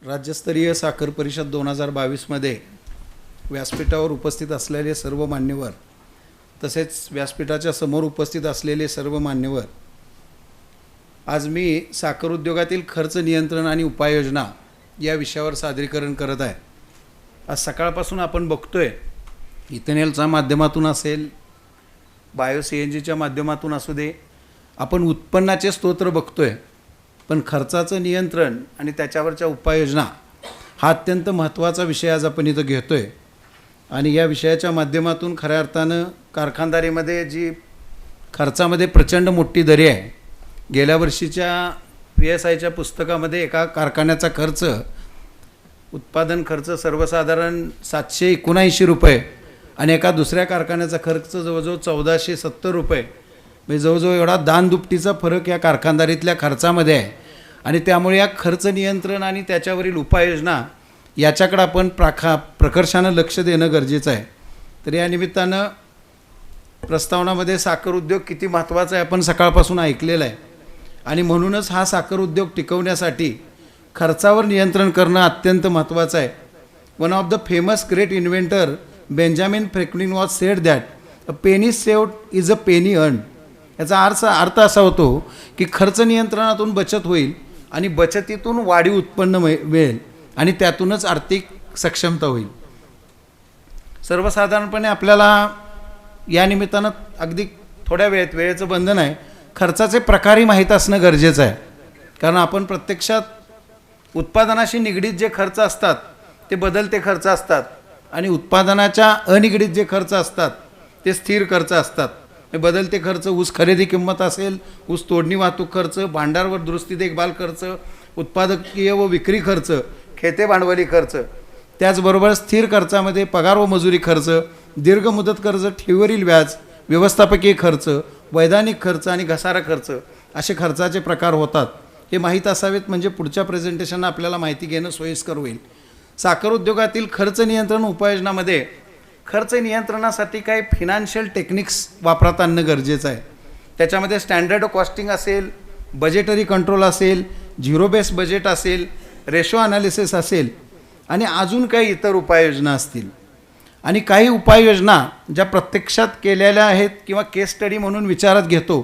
राज्यस्तरीय साखर परिषद 2022मध्ये व्यासपीठावर उपस्थित असलेले सर्व मान्यवर तसेच व्यासपीठाच्या समोर उपस्थित असलेले सर्व मान्यवर, आज मी साखर उद्योगातील खर्च नियंत्रण आणि उपाययोजना या विषयावर सादरीकरण करत आहे। आज सकाळपासून आपण बघतोय इथेनॉलच्या माध्यमातून असेल, बायो CNGच्या माध्यमातून असू दे, आपण उत्पन्नाचे स्तोत्र बघतोय, पण खर्चाचं नियंत्रण आणि त्याच्यावरच्या उपाययोजना हा अत्यंत महत्त्वाचा विषय आज आपण इथं घेतोय। आणि या विषयाच्या माध्यमातून खऱ्या अर्थानं कारखानदारीमध्ये जी खर्चामध्ये प्रचंड मोठी दरी आहे, गेल्या वर्षीच्या PSIच्या पुस्तकामध्ये एका कारखान्याचा खर्च, उत्पादन खर्च सर्वसाधारण 779 रुपये आणि एका दुसऱ्या कारखान्याचा खर्च जवळजवळ 1470 रुपये, म्हणजे जवळजवळ एवढा दानदुपटीचा फरक या कारखानदारीतल्या खर्चामध्ये आहे। आणि त्यामुळे या खर्च नियंत्रण आणि त्याच्यावरील उपाययोजना याच्याकडे आपण प्रकर्षानं लक्ष देणं गरजेचं आहे। तर या निमित्तानं प्रस्तावनामध्ये साखर उद्योग किती महत्त्वाचा आहे आपण सकाळपासून ऐकलेलं आहे, आणि म्हणूनच हा साखर उद्योग टिकवण्यासाठी खर्चावर नियंत्रण करणं अत्यंत महत्त्वाचं आहे। One of the famous great inventor Benjamin Franklin was sed that a penny saved is a penny earn. याचा अर्थ असा होतो की खर्च नियंत्रणातून बचत होईल आणि बचतीतून वाढीव उत्पन्न मिळेल आणि त्यातूनच आर्थिक सक्षमता होईल। सर्वसाधारणपणे आपल्याला या निमित्तानं अगदी थोड्या वेळेचं बंधन आहे, खर्चाचे प्रकारही माहीत असणं गरजेचं आहे। कारण आपण प्रत्यक्षात उत्पादनाशी निगडीत जे खर्च असतात ते बदलते खर्च असतात, आणि उत्पादनाच्या अनिगडीत जे खर्च असतात ते स्थिर खर्च असतात। हे बदलते खर्च ऊस खरेदी किंमत असेल, ऊस तोडणी वाहतूक खर्च, भांडारवर दुरुस्ती देखभाल खर्च, उत्पादकीय व विक्री खर्च, खेते भांडवली खर्च, त्याचबरोबर स्थिर खर्चामध्ये पगार व मजुरी खर्च, दीर्घ मुदत कर्ज, ठेवीवरील व्याज, व्यवस्थापकीय खर्च, वैधानिक खर्च आणि घसारा खर्च असे खर्चाचे प्रकार होतात। हे माहीत असावेत, म्हणजे पुढच्या प्रेझेंटेशनला आपल्याला माहिती घेणं सोयीस्कर होईल। साखर उद्योगातील खर्च नियंत्रण उपाययोजनामध्ये खर्च नियंत्रणासाठी काही फिनान्शियल टेक्निक्स वापरात आणणं गरजेचं आहे। त्याच्यामध्ये स्टँडर्ड कॉस्टिंग असेल, बजेटरी कंट्रोल असेल, झिरो बेस बजेट असेल, रेशो ॲनालिसिस असेल, आणि अजून काही इतर उपाययोजना असतील। आणि काही उपाययोजना ज्या प्रत्यक्षात केलेल्या आहेत किंवा केस स्टडी म्हणून विचारात घेतो,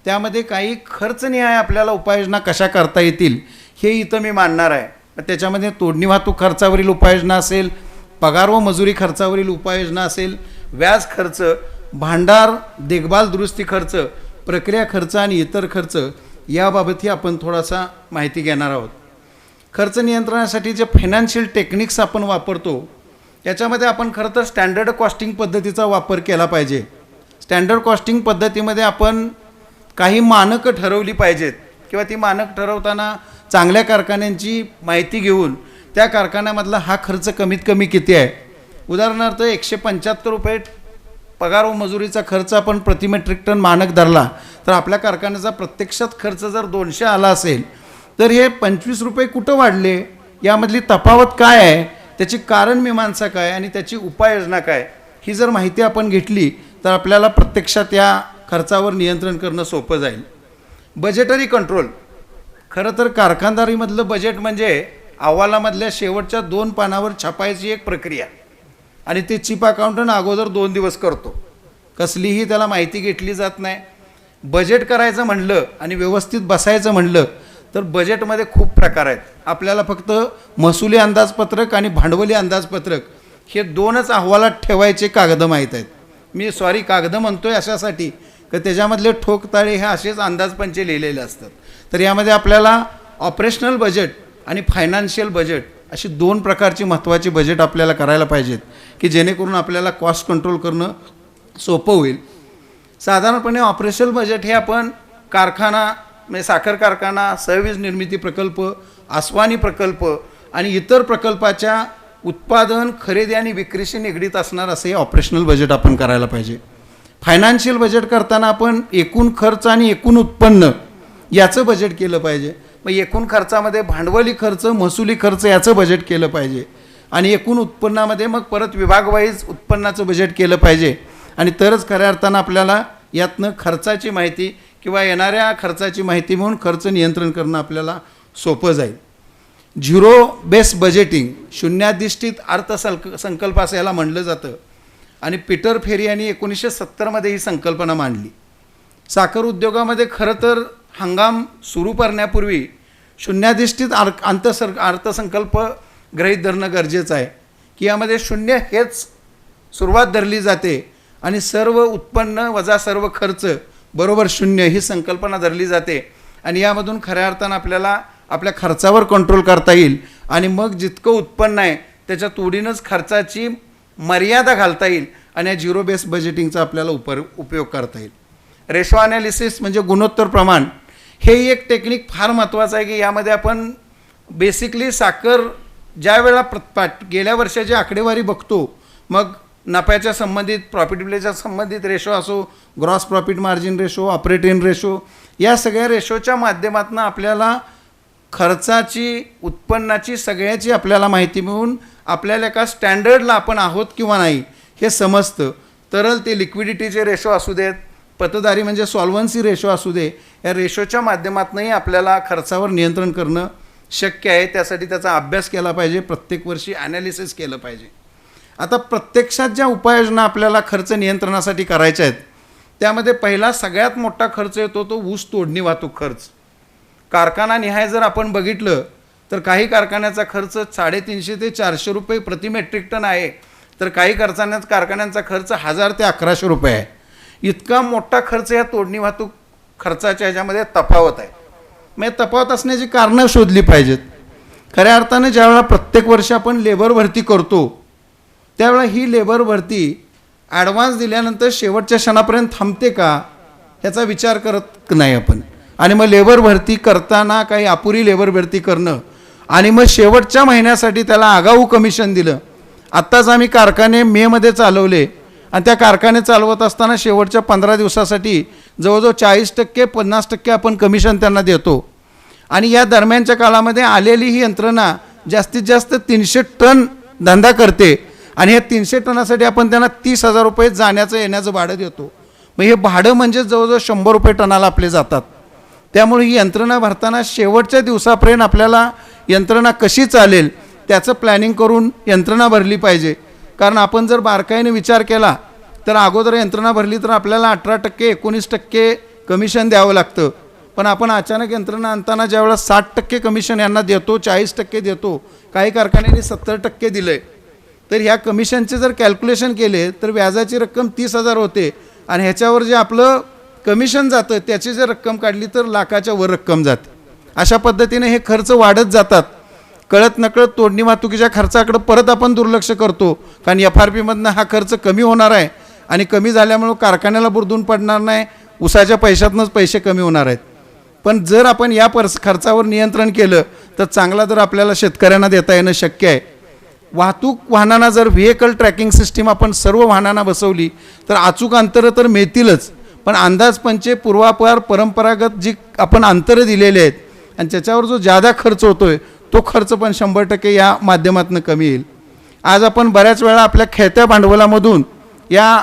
त्यामध्ये काही खर्चनिहाय आपल्याला उपाययोजना कशा करता येतील हे इथं मी मांडणार आहे। त्याच्यामध्ये तोडणी वाहतूक खर्चावरील उपाययोजना असेल, पगार व मजुरी खर्चावरील उपाययोजना असेल, व्याज खर्च, भांडार देखभाल दुरुस्ती खर्च, प्रक्रिया खर्च आणि इतर खर्च याबाबतही आपण थोडासा माहिती घेणार आहोत। खर्च नियंत्रणासाठी जे फायनान्शियल टेक्निक्स आपण वापरतो याच्यामध्ये आपण खरं तर स्टँडर्ड कॉस्टिंग पद्धतीचा वापर केला पाहिजे। स्टँडर्ड कॉस्टिंग पद्धतीमध्ये आपण काही मानकं ठरवली पाहिजेत, किंवा ती मानक ठरवताना चांगल्या कारखान्यांची माहिती घेऊन त्या कारखान्यामधला हा खर्च कमीत कमी किती आहे। उदाहरणार्थ 175 रुपये पगार व मजुरीचा खर्च आपण प्रति मेट्रिक टन मानक धरला, तर आपल्या कारखान्याचा प्रत्यक्षात खर्च जर 200 आला असेल, तर हे 25 रुपये कुठं वाढले, यामधली तफावत काय आहे, त्याची कारण मीमांसा काय आणि त्याची उपाययोजना काय, ही जर माहिती आपण घेतली तर आपल्याला प्रत्यक्षात या खर्चावर नियंत्रण करणं सोपं जाईल। बजेटरी कंट्रोल, खरं तर कारखानदारीमधलं बजेट म्हणजे अहवालामधल्या शेवटच्या 2 पानावर छापायची एक प्रक्रिया, आणि ते चीफ अकाउंटंट अगोदर 2 दिवस करतो, कसलीही त्याला माहिती घेतली जात नाही। बजेट करायचं म्हणलं आणि व्यवस्थित बसायचं म्हणलं तर बजेटमध्ये खूप प्रकार आहेत। आपल्याला फक्त महसुली अंदाजपत्रक आणि भांडवली अंदाजपत्रक हे 2च अहवालात ठेवायचे कागदं माहीत आहेत। मी कागदं म्हणतोय अशासाठी की त्याच्यामधले ठोकताळे हे असेच अंदाजपंचे लिहिलेले असतात। तर यामध्ये आपल्याला ऑपरेशनल बजेट आणि फायनान्शियल बजेट अशी 2 प्रकारची महत्त्वाची बजेट आपल्याला करायला पाहिजेत, की जेणेकरून आपल्याला कॉस्ट कंट्रोल करणं सोपं होईल। साधारणपणे ऑपरेशनल बजेट हे आपण कारखाना म्हणजे साखर कारखाना, सहवीज निर्मिती प्रकल्प, आसवानी प्रकल्प आणि इतर प्रकल्पाच्या उत्पादन, खरेदी आणि विक्रीशी निगडीत असणार असे ऑपरेशनल बजेट आपण करायला पाहिजे। फायनान्शियल बजेट करताना आपण एकूण खर्च आणि एकूण उत्पन्न याचं बजेट केलं पाहिजे। मग एकूण खर्चामध्ये भांडवली खर्च, महसुली खर्च याचं बजेट केलं पाहिजे, आणि एकूण उत्पन्नामध्ये मग परत विभागवाईज उत्पन्नाचं बजेट केलं पाहिजे, आणि तरच खऱ्या अर्थानं आपल्याला यातनं खर्चाची माहिती किंवा येणाऱ्या खर्चाची माहिती म्हणून खर्च नियंत्रण करणं आपल्याला सोपं जाईल। झिरो बेस बजेटिंग, शून्याधिष्ठित अर्थसंकल्प असं याला म्हणलं जातं. आणि पीटर फेरी यांनी 1970मध्ये ही संकल्पना मांडली. साखर उद्योगामध्ये खरं तर हंगाम सुरू करण्यापूर्वी शून्याधिष्ठित अर्थसंकल्प गृहीत धरणं गरजेचं आहे, की यामध्ये शून्य हेच सुरुवात धरली जाते आणि सर्व उत्पन्न वजा सर्व खर्च बरोबर शून्य ही संकल्पना धरली जाते. आणि यामधून खऱ्या अर्थानं आपल्याला आपल्या खर्चावर कंट्रोल करता येईल आणि मग जितकं उत्पन्न आहे त्याच्या तोडीनंच खर्चाची मर्यादा घालता येईल आणि या झिरो बेस बजेटिंगचा आपल्याला उपयोग करता येईल. रेशो ॲनालिसिस म्हणजे गुणोत्तर प्रमाण, हे एक टेक्निक फार महत्त्वाचं आहे की यामध्ये आपण बेसिकली साखर ज्या वेळेला गेल्या वर्षाची आकडेवारी बघतो, मग नफ्याच्या संबंधित प्रॉफिटेबिलिटीच्या संबंधित रेशो असो, gross profit margin ratio, operating ratio, या सगळ्या रेशोच्या माध्यमातून आपल्याला खर्चाची उत्पन्नाची सगळ्याची आपल्याला माहिती मिळून आपल्याला एका स्टँडर्डला आपण आहोत किंवा नाही हे समजतं. तरल ते लिक्विडिटीचे रेशो असू देत, पतदारी म्हणजे सॉल्व्हन्सी रेशो असू दे, या रेशोच्या माध्यमातूनही आपल्याला खर्चावर नियंत्रण करणं शक्य आहे. त्यासाठी त्याचा अभ्यास केला पाहिजे, प्रत्येक वर्षी ॲनालिसिस केलं पाहिजे. आता प्रत्यक्षात ज्या उपाययोजना आपल्याला खर्च नियंत्रणासाठी करायच्या आहेत त्यामध्ये पहिला सगळ्यात मोठा खर्च येतो तो ऊस तोडणी वाहतूक खर्च. कारखाना निहाय जर आपण बघितलं तर काही कारखान्याचा खर्च 350 ते 400 रुपये प्रति मेट्रिक टन आहे, तर काही कारखान्यांचा खर्च 1000 ते 1100 रुपये आहे. इतका मोठा खर्च या तोडणी वाहतूक खर्चाच्या ह्याच्यामध्ये तफावत आहे. मग तफावत असण्याची कारणं शोधली पाहिजेत. खऱ्या अर्थानं ज्यावेळेला प्रत्येक वर्षी आपण लेबर भरती करतो त्यावेळेला ही लेबर भरती ॲडव्हान्स दिल्यानंतर शेवटच्या क्षणापर्यंत थांबते का ह्याचा विचार करत नाही आपण. आणि मग लेबर भरती करताना काही अपुरी लेबर भरती करणं आणि मग शेवटच्या महिन्यासाठी त्याला आगाऊ कमिशन दिलं. आत्ताच आम्ही कारखाने मेमध्ये चालवले आणि त्या कारखाने चालवत असताना शेवटच्या 15 दिवसासाठी जवळजवळ 40% 50% आपण कमिशन त्यांना देतो. आणि या दरम्यानच्या काळामध्ये आलेली ही यंत्रणा जास्तीत जास्त 300 टन धंदा करते आणि हे 300 टनासाठी आपण त्यांना 30,000 रुपये जाण्याचं येण्याचं भाडं देतो. मग हे भाडं म्हणजे जवळजवळ 100 रुपये टनाला आपले जातात. त्यामुळे ही यंत्रणा भरताना शेवटच्या दिवसापर्यंत आपल्याला यंत्रणा कशी चालेल त्याचं प्लॅनिंग करून यंत्रणा भरली पाहिजे. कारण आपण जर बारकाईने विचार केला तर अगोदर यंत्रणा भरली तर आपल्याला 18% 19% कमिशन द्यावं लागतं. पण आपण अचानक यंत्रणा आणताना ज्यावेळेला 60% कमिशन यांना देतो, 40% देतो, काही कारखान्यांनी 70% दिलं आहे, तर ह्या कमिशनचे जर कॅल्क्युलेशन केले तर व्याजाची रक्कम 30,000 होते आणि ह्याच्यावर जे आपलं कमिशन जातं त्याची जर रक्कम काढली तर लाखाच्या वर रक्कम जाते. अशा पद्धतीने हे खर्च वाढत जातात. कळत नकळत तोडणी वाहतुकीच्या खर्चाकडे परत आपण दुर्लक्ष करतो, कारण FRPमधनं हा खर्च कमी होणार आहे आणि कमी झाल्यामुळं कारखान्याला बुरदून पडणार नाही, उसाच्या पैशातनंच पैसे कमी होणार आहेत. पण जर आपण या खर्चावर नियंत्रण केलं तर चांगला दर आपल्याला शेतकऱ्यांना देता येणं शक्य आहे. वाहतूक वाहनांना जर व्हेकल ट्रॅकिंग सिस्टीम आपण सर्व वाहनांना बसवली तर अचूक अंतरं तर मिळतीलच, पण अंदाजपंचे पूर्वापार परंपरागत जी आपण अंतरं दिलेले आहेत आणि त्याच्यावर जो जादा खर्च होतो आहे तो खर्च पण 100% या माध्यमातून कमी येईल. आज आपण बऱ्याच वेळा आपल्या खेळत्या भांडवलामधून या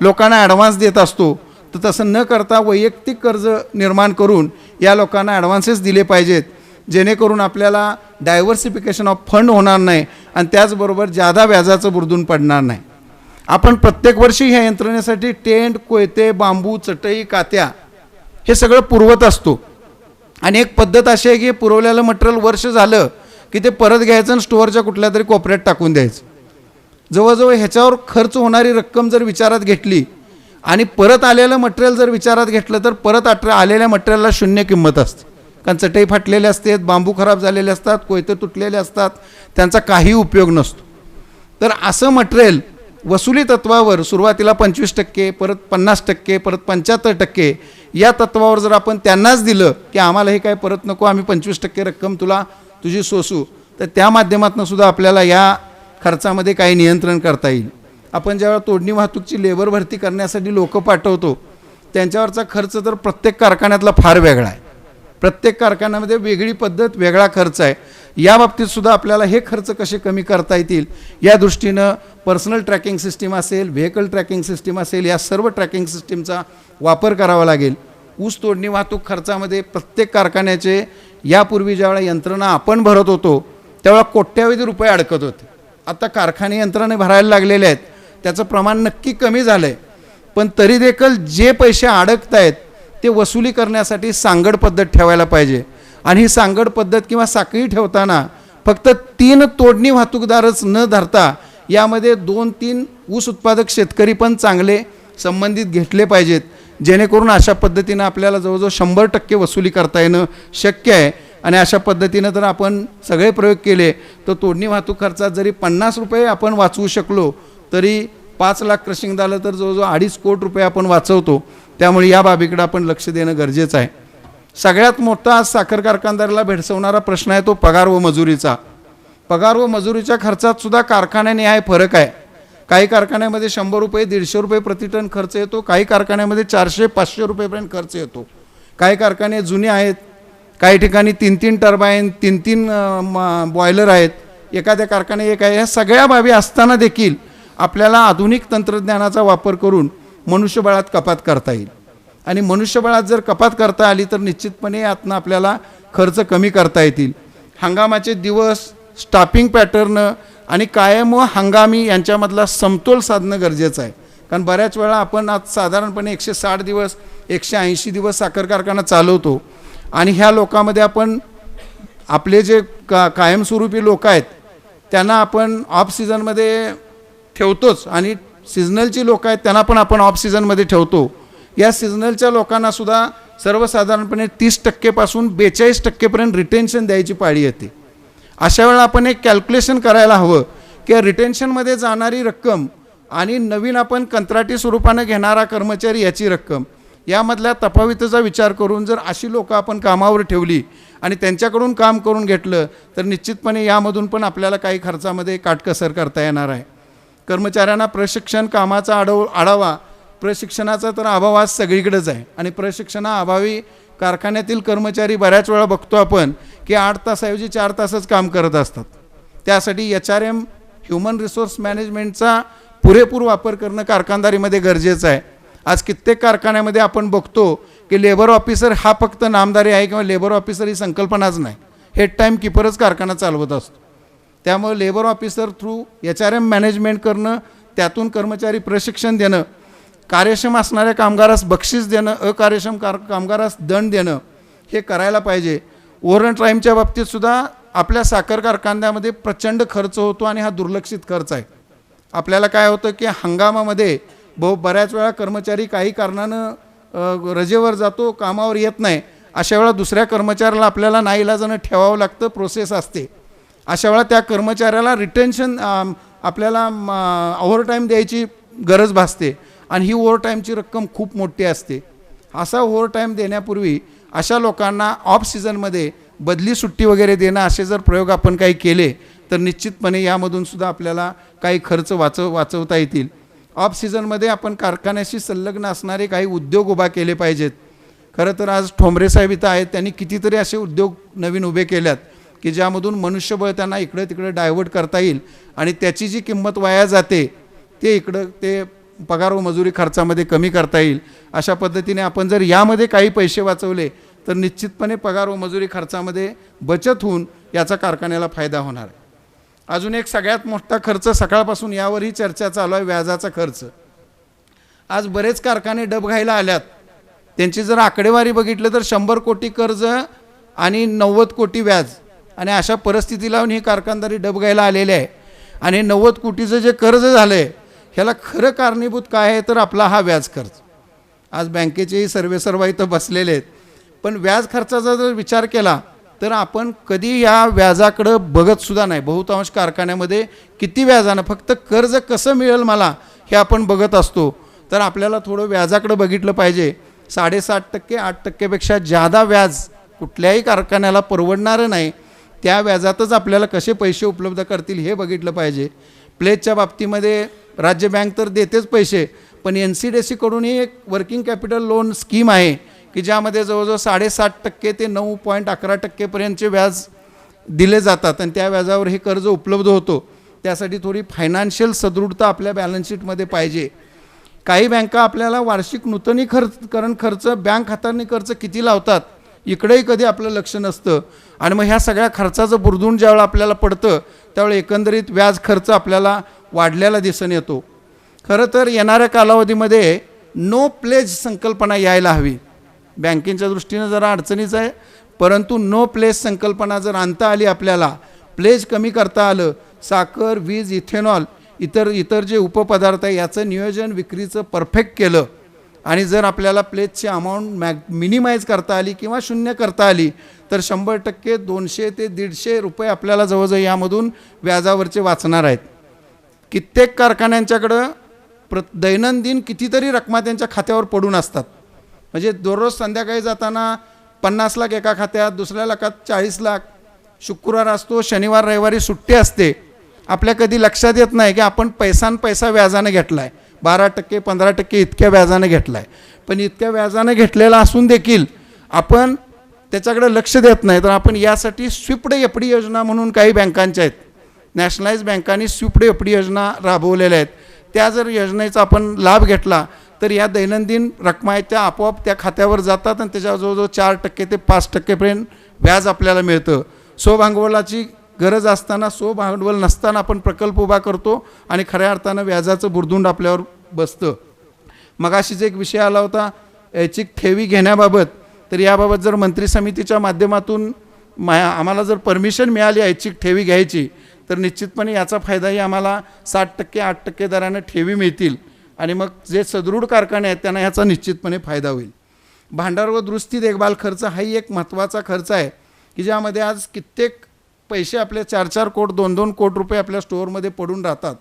लोकांना ॲडव्हान्स देत असतो, तर तसं न करता वैयक्तिक कर्ज निर्माण करून या लोकांना ॲडव्हान्सेस दिले पाहिजेत, जेणेकरून आपल्याला डायव्हर्सिफिकेशन ऑफ फंड होणार नाही आणि त्याचबरोबर जादा व्याजाचं बुरदून पडणार नाही. आपण प्रत्येक वर्षी ह्या यंत्रणेसाठी टेंट, कोयते, बांबू, चटई, कात्या हे सगळं पुरवत असतो. आणि एक पद्धत अशी आहे की पुरवलेलं मटेरियल वर्ष झालं की ते परत घ्यायचं आणि स्टोअरच्या कुठल्या तरी कोपऱ्यात टाकून द्यायचं. जवळजवळ ह्याच्यावर खर्च होणारी रक्कम जर विचारात घेतली आणि परत आलेलं मटेरियल जर विचारात घेतलं तर परत आलेल्या मटेरियलला शून्य किंमत असते. कारण चटई फाटलेले असतात, बांबू खराब झालेले असतात, कोयते तुटलेले असतात, त्यांचा काही उपयोग नसतो. तर असं मटेरियल वसुली तत्वावर सुरुवातीला 25%, परत 50%, परत 75% या तत्वावर जर आपण त्यांनाच दिलं की आम्हाला हे काय परत नको, आम्ही 25% रक्कम तुझी सोसू, तर त्या माध्यमातून सुद्धा आपल्याला या खर्चामध्ये काही नियंत्रण करता येईल. आपण ज्यावेळेला तोडणी वाहतूकची लेबर भरती करण्यासाठी लोक पाठवतो त्यांच्यावरचा खर्च तर प्रत्येक कारखान्यातला फार वेगळा आहे. प्रत्येक कारखान्यामध्ये वेगळी पद्धत, वेगळा खर्च आहे. या बाबतीत सुद्धा आपल्याला हे खर्च कसे कमी करता येतील या दृष्टीनं पर्सनल ट्रॅकिंग सिस्टीम असेल, व्हेकल ट्रॅकिंग सिस्टीम असेल, या सर्व ट्रॅकिंग सिस्टीमचा वापर करावा लागेल. ऊस तोडणी वाहतूक खर्चामध्ये प्रत्येक कारखान्याचे यापूर्वी ज्यावेळेला यंत्रणा आपण भरत होतो त्यावेळेला कोट्यावधी रुपये अडकत होते. आता कारखाने यंत्राने भरायला लागलेले आहेत, त्याचं प्रमाण नक्की कमी झालं आहे. पण तरी देखील जे पैसे अडकत आहेत ते वसुली करण्यासाठी सांगड पद्धत ठेवायला पाहिजे. आणि ही सांगड पद्धत किंवा साखळी ठेवताना फक्त 3 तोडणी वाहतूकदारच न धरता यामध्ये 2-3 ऊस उत्पादक शेतकरी पण चांगले संबंधित घेतले पाहिजेत, जेणेकरून अशा पद्धतीनं आपल्याला जवळजवळ 100% वसुली करता येणं शक्य आहे. आणि अशा पद्धतीनं जर आपण सगळे प्रयोग केले तर तोडणी वाहतूक खर्चात जरी 50 रुपये आपण वाचवू शकलो तरी 5 लाख क्रशिंग झालं तर जवळजवळ 2.5 कोटी रुपये आपण वाचवतो. त्यामुळे या बाबीकडे आपण लक्ष देणं गरजेचं आहे. सगळ्यात मोठा साखर कारखानदाराला भेडसावणारा प्रश्न आहे तो पगार व मजुरीचा. पगार व मजुरीच्या खर्चात सुद्धा कारखान्यानिहाय फरक आहे. काही कारखान्यामध्ये 100 रुपये 150 रुपये प्रतिटन खर्च येतो, काही कारखान्यामध्ये 400-500 रुपयेपर्यंत खर्च येतो. काही कारखाने जुने आहेत, काही ठिकाणी 3-3 टर्बाईन 3-3 बॉयलर आहेत, एखाद्या कारखाने एक आहे. ह्या सगळ्या बाबी असताना देखील आपल्याला आधुनिक तंत्रज्ञानाचा वापर करून मनुष्यबळात कपात करता येईल. आणि मनुष्यबळात जर कपात करता आली तर निश्चितपणे यातनं आपल्याला खर्च कमी करता येतील. हंगामाचे दिवस, स्टाफिंग पॅटर्न आणि कायम व हंगामी यांच्यामधला समतोल साधणं गरजेचं आहे. कारण बऱ्याच वेळा आपण आज साधारणपणे 160 दिवस 180 दिवस साखर कारखाना चालवतो आणि ह्या लोकांमध्ये आपण आपले जे कायमस्वरूपी लोक आहेत त्यांना आपण ऑफ सीझनमध्ये ठेवतोच आणि सिजनलची लोक आहेत त्यांना पण आपण ऑफ सीझनमध्ये ठेवतो. या सिजनलच्या लोकांनासुद्धा सर्वसाधारणपणे 30% पासून 42% रिटेन्शन द्यायची पाळी येते. अशा वेळेला आपण एक कॅल्क्युलेशन करायला हवं की रिटेन्शनमध्ये जाणारी रक्कम आणि नवीन आपण कंत्राटी स्वरूपानं घेणारा कर्मचारी याची रक्कम यामधल्या तफावतीचा विचार करून जर अशी लोकं आपण कामावर ठेवली आणि त्यांच्याकडून काम करून घेतलं तर निश्चितपणे यामधून पण आपल्याला काही खर्चामध्ये काटकसर करता येणार आहे. कर्मचाऱ्यांना प्रशिक्षण, कामाचा आढावा, प्रशिक्षणाचा तर अभाव आज सगळीकडेच आहे. आणि प्रशिक्षणाअभावी कारखान्यातील कर्मचारी बऱ्याच वेळा बघतो आपण की 8 तासाऐवजी 4 तासच काम करत असतात. त्यासाठी HRM ह्युमन रिसोर्स मॅनेजमेंटचा पुरेपूर वापर करणं कारखानदारीमध्ये गरजेचं आहे. आज कित्येक कारखान्यामध्ये आपण बघतो की लेबर ऑफिसर हा फक्त नामधारी आहे किंवा लेबर ऑफिसर ही संकल्पनाच नाही, हेड टाईम किपरच कारखाना चालवत असतो. त्यामुळे labour officer through HRM management करणं, त्यातून कर्मचारी प्रशिक्षण देणं, कार्यक्षम असणाऱ्या कामगारास बक्षीस देणं, अकार्यक्षम कामगारास दंड देणं हे करायला पाहिजे. ओव्हरटाईमच्या टाईमच्या बाबतीतसुद्धा आपल्या साखर कारखान्यामध्ये प्रचंड खर्च होतो आणि हा दुर्लक्षित खर्च आहे. आपल्याला काय होतं की हंगामामध्ये बऱ्याच वेळा कर्मचारी काही कारणानं रजेवर जातो, कामावर येत नाही. अशा वेळा दुसऱ्या कर्मचाऱ्याला आपल्याला नाईलाजानं ठेवावं लागतं, प्रोसेस असते. अशा वेळा त्या कर्मचाऱ्याला रिटेन्शन आपल्याला ओव्हरटाईम द्यायची गरज भासते आणि ही ओव्हरटाईमची रक्कम खूप मोठी असते. असा ओव्हरटाईम देण्यापूर्वी अशा लोकांना ऑफ सीझनमध्ये बदली सुट्टी वगैरे देणं असे जर प्रयोग आपण काही केले तर निश्चितपणे यामधून सुद्धा आपल्याला काही खर्च वाचवता येतील. ऑफ सीझनमध्ये आपण कारखान्याशी संलग्न असणारे काही उद्योग उभा केले पाहिजेत. खरं तर आज ठोंबरे साहेब इथं आहेत, त्यांनी कितीतरी असे उद्योग नवीन उभे केल्यात की ज्यामधून मनुष्यबळ त्यांना इकडे तिकडे डायव्हर्ट करता येईल आणि त्याची जी किंमत वाया जाते ते इकडं ते पगार व मजुरी खर्चामध्ये कमी करता येईल. अशा पद्धतीने आपण जर यामध्ये काही पैसे वाचवले तर निश्चितपणे पगार व मजुरी खर्चामध्ये बचत होऊन याचा कारखान्याला फायदा होणार आहे. अजून एक सगळ्यात मोठा खर्च सकाळपासून यावरही चर्चा चालू आहे, व्याजाचा खर्च. आज बरेच कारखाने डबघाईला आल्यात. त्यांची जर आकडेवारी बघितलं तर 100 कोटी कर्ज आणि 90 कोटी व्याज आणि अशा परिस्थिती लावून ही कारखानदारी डबघाईला आलेली आहे. आणि 90 कोटीचं जे कर्ज झालं आहे ह्याला खरं कारणीभूत काय आहे तर आपला हा व्याज खर्च. आज बँकेचेही सर्वेसर्वा इथं बसलेले आहेत, पण व्याज खर्चाचा जर विचार केला तर आपण कधी या व्याजाकडं बघतसुद्धा नाही. बहुतांश कारखान्यामध्ये किती व्याजानं, फक्त कर्ज कसं मिळेल मला हे आपण बघत असतो. तर आपल्याला थोडं व्याजाकडं बघितलं पाहिजे. 7.5% 8%पेक्षा जादा व्याज कुठल्याही कारखान्याला परवडणारं नाही. त्या व्याजातच आपल्याला कसे पैसे उपलब्ध करतील हे बघितलं पाहिजे. प्लेजच्या बाबतीमध्ये राज्य बँक तर देतेच पैसे, पण NCDC-कडूनही एक वर्किंग कॅपिटल लोन स्कीम आहे की ज्यामध्ये जवळजवळ 7.5% ते 9.11%पर्यंतचे व्याज दिले जातात आणि त्या व्याजावर हे कर्ज उपलब्ध होतो. त्यासाठी थोडी फायनान्शियल सदृढता आपल्या बॅलन्स शीटमध्ये पाहिजे. काही बँका आपल्याला वार्षिक नूतनीकरण खर्च, बँक हाताळणी खर्च किती लावतात इकडेही कधी आपलं लक्ष नसतं आणि मग ह्या सगळ्या खर्चाचं बुरदून ज्यावेळेला आपल्याला पडतं त्यावेळेला एकंदरीत व्याज खर्च आपल्याला वाढलेला दिसून येतो. खरं तर येणाऱ्या कालावधीमध्ये नो प्लेज संकल्पना यायला हवी. बँकेच्या दृष्टीनं जरा अडचणीचं आहे, परंतु नो प्लेज संकल्पना जर आणता आली, आपल्याला प्लेज कमी करता आलं, साखर, वीज, इथेनॉल, इतर जे उपपदार्थ आहे याचं नियोजन विक्रीचं परफेक्ट केलं आणि जर आपल्याला प्लेजची अमाऊंट मिनिमाइज करता आली किंवा शून्य करता आली तर 100% 200 ते 150 रुपये आपल्याला जवळजवळ यामधून व्याजावरचे वाचणार आहेत. कित्येक कारखान्यांच्याकडं दैनंदिन कितीतरी रकमा त्यांच्या खात्यावर पडून असतात. म्हणजे दररोज संध्याकाळी जाताना 50 लाख एका खात्यात, दुसऱ्या लाखात 40 लाख, शुक्रवार असतो, शनिवार रविवारी सुट्टी असते. आपल्या कधी लक्षात येत नाही की आपण पैसा व्याजानं घेतला आहे, 12% 15% इतक्या व्याजानं घेतला आहे. पण इतक्या व्याजानं घेतलेला असून देखील आपण त्याच्याकडे लक्ष देत नाही. तर आपण यासाठी स्विफ्ट एफ डी योजना म्हणून काही बँकांच्या आहेत, नॅशनलाइज बँकांनी स्विफ्ट एफ डी योजना राबवलेल्या आहेत. त्या जर योजनेचा आपण लाभ घेतला तर या दैनंदिन रकमा आहेत त्या आपोआप त्या खात्यावर जातात आणि त्याच्यावर जवळजवळ 4% ते 5% व्याज आपल्याला मिळतं. स्वभांडवलाची गरज असताना, स्वभांडवल नसताना आपण प्रकल्प उभा करतो आणि खऱ्या अर्थानं व्याजाचं बुरदुंड आपल्यावर बसतं. मगाशीच एक विषय आला होता ऐच्छिक ठेवी घेण्याबाबत. तर याबाबत जर मंत्री समितीच्या माध्यमातून आम्हाला जर परमिशन मिळाली ऐच्छिक ठेवी घ्यायची तर निश्चितपणे याचा फायदाही आम्हाला 7% 8% दरानं ठेवी मिळतील आणि मग जे सदृढ कारखाने आहेत त्यांना याचा निश्चितपणे फायदा होईल. भांडार व दुरुस्ती देखभाल खर्च हाही एक महत्त्वाचा खर्च आहे की ज्यामध्ये आज कित्येक पैसे आपले 4-4 कोट 2-2 कोट रुपये आपल्या स्टोअरमध्ये पडून राहतात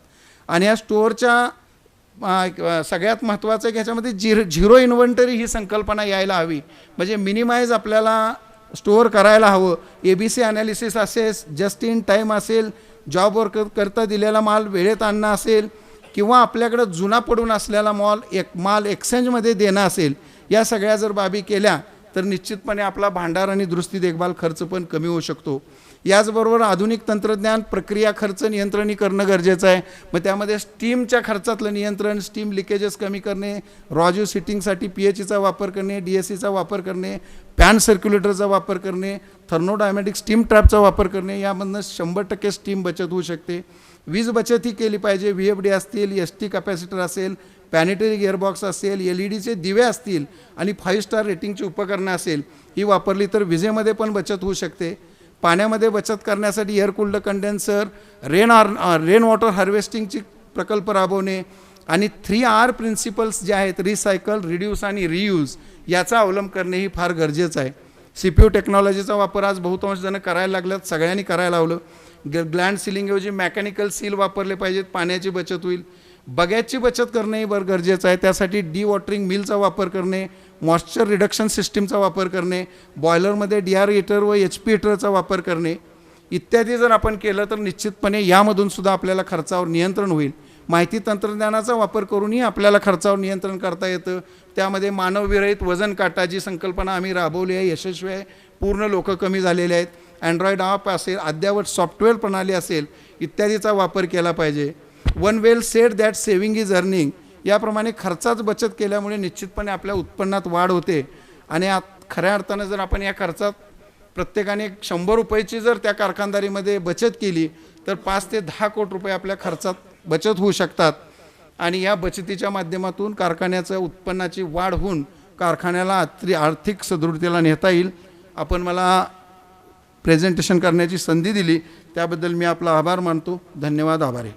आणि या स्टोअरच्या सगळ्यात महत्त्वाचं की ह्याच्यामध्ये झिरो इन्व्हेंटरी ही संकल्पना यायला हवी. म्हणजे मिनिमाइज आपल्याला स्टोअर करायला हवं. ABC ॲनालिसिस असेल, जस्ट इन टाईम असेल, जॉबवर करता दिलेला माल वेळेत आणणं असेल किंवा आपल्याकडं जुना पडून असलेला माल एक्सचेंजमध्ये देणं असेल, या सगळ्या जर बाबी केल्या तर निश्चितपणे आपला भांडार आणि दुरुस्ती देखभाल खर्च पण कमी होऊ शकतो. याचबरोबर आधुनिक तंत्रज्ञान प्रक्रिया खर्च नियंत्रणी करणं गरजेचं आहे. मग त्यामध्ये स्टीमच्या खर्चातलं नियंत्रण, स्टीम लिकेजेस कमी करणे, रॉज्यू सिटिंगसाठी PHEचा वापर करणे, DSCचा वापर करणे, पॅन सर्क्युलेटरचा वापर करणे, थर्मोडायमॅटिक स्टीम ट्रॅपचा वापर करणे, यामधनं 100% स्टीम बचत होऊ शकते. वीज बचतही केली पाहिजे. VFD असतील, ST कॅपॅसिटर असेल, पॅनिटरी गिअरबॉक्स असेल, LEDचे दिवे असतील आणि 5 स्टार रेटिंगची उपकरणं असेल, ही वापरली तर विजेमध्ये पण बचत होऊ शकते. पाण्यामध्ये बचत करण्यासाठी air cooled condenser, rain water हार्वेस्टिंगची प्रकल्प राबवणे आणि 3R प्रिन्सिपल्स जे आहेत, रिसायकल, रिड्यूस आणि रियूज, याचा अवलंब करणे ही फार गरजेचं आहे. CPU टेक्नॉलॉजीचा वापर आज बहुतांश जण करायला लागल्यात, सगळ्यांनी करायला लावलं. ग्लँड सिलिंगऐवजी मेकॅनिकल सील वापरले पाहिजेत, पाण्याची बचत होईल. बग्याची बचत करणेही बरं गरजेचं आहे. त्यासाठी वॉटरिंग मिलचा वापर करणे, मॉइश्चर रिडक्शन सिस्टीमचा वापर करणे, बॉयलरमध्ये DR हीटर व HP हीटरचा वापर करणे इत्यादी जर आपण केलं तर निश्चितपणे यामधून सुद्धा आपल्याला खर्चावर नियंत्रण होईल. माहिती तंत्रज्ञानाचा वापर करूनही आपल्याला खर्चावर नियंत्रण करता येतं. त्यामध्ये मानवविरहित वजन काटा जी संकल्पना आम्ही राबवली आहे, यशस्वी आहे. पूर्ण लोक कमी झालेले आहेत. अँड्रॉइड ॲप असेल, अद्ययावत सॉफ्टवेअर प्रणाली असेल, इत्यादीचा वापर केला पाहिजे. One well sed that saving is earning, याप्रमाणे खर्चाच बचत केल्यामुळे निश्चितपणे आपल्या उत्पन्नात वाढ होते आणि खऱ्या अर्थानं जर आपण या खर्चात प्रत्येकाने 100 रुपयाची जर त्या कारखानदारीमध्ये बचत केली तर 5 ते 10 कोटी रुपये आपल्या खर्चात बचत होऊ शकतात आणि या बचतीच्या माध्यमातून कारखान्याचं उत्पन्नाची वाढ होऊन कारखान्याला आर्थिक सदृढतेला नेता येईल. आपण मला प्रेझेंटेशन करण्याची संधी दिली त्याबद्दल मी आपला आभार मानतो. धन्यवाद. आभारी.